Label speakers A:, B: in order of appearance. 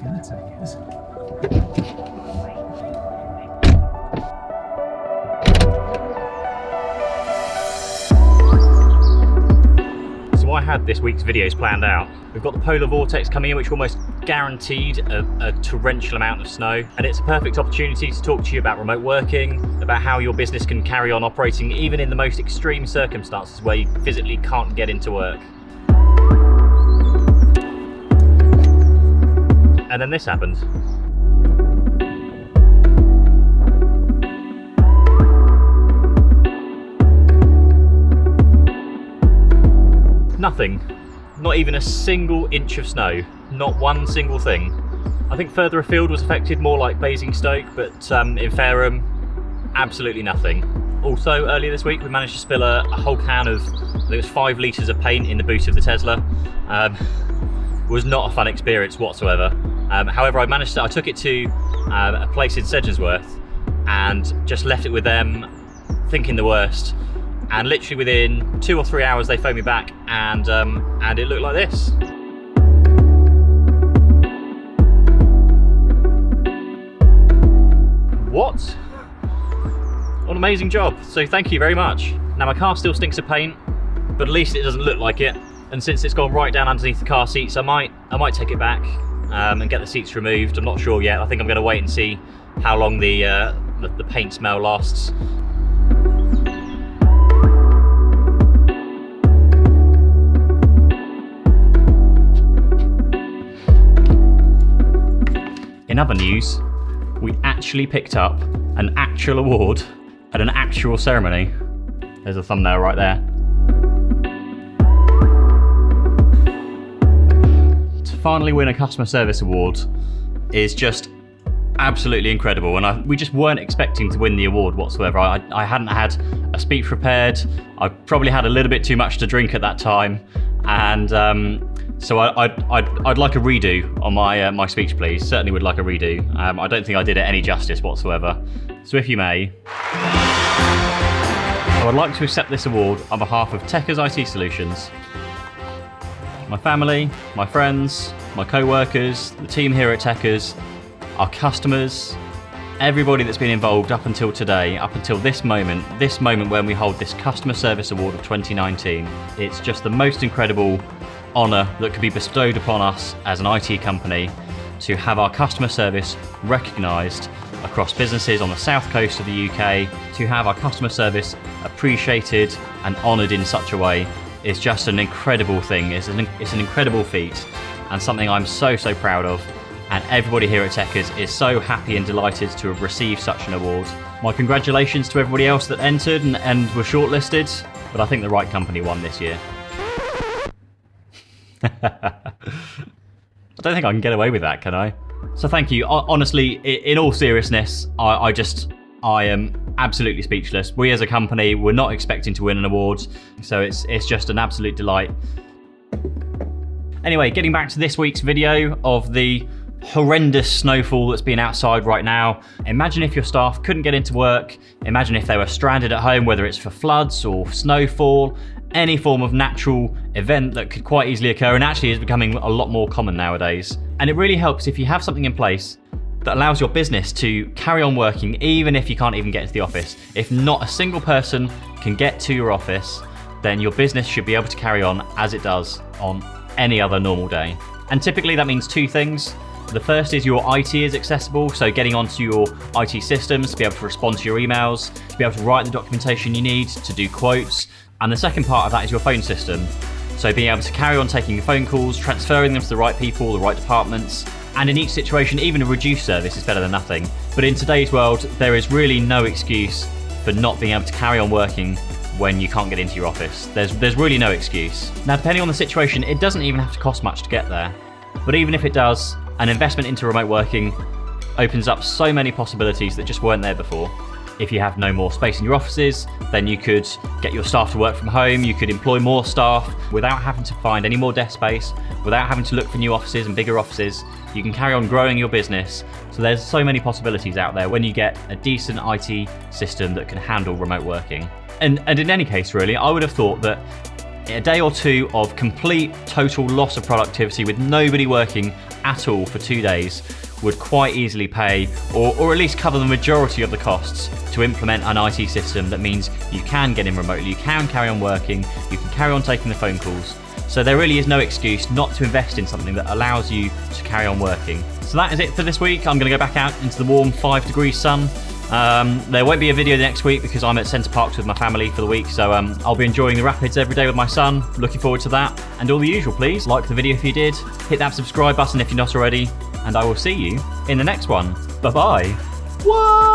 A: dirty, is it?
B: So I had this week's videos planned out. We've got the polar vortex coming in, which almost guaranteed a torrential amount of snow. And it's a perfect opportunity to talk to you about remote working, about how your business can carry on operating even in the most extreme circumstances where you physically can't get into work. And then this happened. Nothing. Not even a single inch of snow. Not one single thing. I think further afield was affected, more like Basingstoke, but in Fareham, absolutely nothing. Also, earlier this week, we managed to spill a whole can of, I think it was 5 litres of paint in the boot of the Tesla. Was not a fun experience whatsoever. However, I took it to a place in Sedgersworth and just left it with them, thinking the worst. And literally within 2 or 3 hours, they phoned me back, and it looked like this. What? What an amazing job. So thank you very much. Now my car still stinks of paint, but at least it doesn't look like it. And since it's gone right down underneath the car seats, I might take it back and get the seats removed. I'm not sure yet. I think I'm going to wait and see how long the paint smell lasts. In other news, we actually picked up an actual award at an actual ceremony. There's a thumbnail right there. To finally win a customer service award is just absolutely incredible, and we just weren't expecting to win the award whatsoever. I hadn't had a speech prepared. I probably had a little bit too much to drink at that time, and so I'd like a redo on my speech, please. Certainly would like a redo. I don't think I did it any justice whatsoever. So if you may, I would like to accept this award on behalf of Techers IT Solutions. My family, my friends, my co-workers, the team here at Techers, our customers, everybody that's been involved up until today, up until this moment when we hold this Customer Service Award of 2019. It's just the most incredible honour that could be bestowed upon us as an IT company to have our customer service recognised across businesses on the south coast of the UK. To have our customer service appreciated and honoured in such a way is just an incredible thing. It's an incredible feat, and something I'm so proud of. And everybody here at Techers is so happy and delighted to have received such an award. My congratulations to everybody else that entered and were shortlisted, but I think the right company won this year. I don't think I can get away with that, can I? So thank you. Honestly, in all seriousness, I am absolutely speechless. We as a company were not expecting to win an award, so it's just an absolute delight. Anyway, getting back to this week's video of the horrendous snowfall that's been outside right now. Imagine if your staff couldn't get into work. Imagine if they were stranded at home, whether it's for floods or snowfall, any form of natural event that could quite easily occur, and actually is becoming a lot more common nowadays. And it really helps if you have something in place that allows your business to carry on working even if you can't even get into the office. If not a single person can get to your office, then your business should be able to carry on as it does on any other normal day. And typically that means 2 things. The first is your IT is accessible, so getting onto your IT systems to be able to respond to your emails, to be able to write the documentation you need, to do quotes. And the second part of that is your phone system. So being able to carry on taking your phone calls, transferring them to the right people, the right departments, and in each situation, even a reduced service is better than nothing. But in today's world, there is really no excuse for not being able to carry on working when you can't get into your office. There's really no excuse. Now, depending on the situation, it doesn't even have to cost much to get there. But even if it does, an investment into remote working opens up so many possibilities that just weren't there before. If you have no more space in your offices, then you could get your staff to work from home, you could employ more staff without having to find any more desk space, without having to look for new offices and bigger offices. You can carry on growing your business. So there's so many possibilities out there when you get a decent IT system that can handle remote working. And in any case, really, I would have thought that a day or two of complete, total loss of productivity with nobody working at all for 2 days would quite easily pay, or at least cover the majority of the costs to implement an IT system that means you can get in remotely, you can carry on working, you can carry on taking the phone calls. So there really is no excuse not to invest in something that allows you to carry on working. So that is it for this week. I'm going to go back out into the warm 5-degree sun. There won't be a video next week because I'm at Centre Parks with my family for the week, so I'll be enjoying the rapids every day with my son. Looking forward to that. And all the usual, please like the video if you did, hit that subscribe button if you're not already, and I will see you in the next one. Bye bye. What?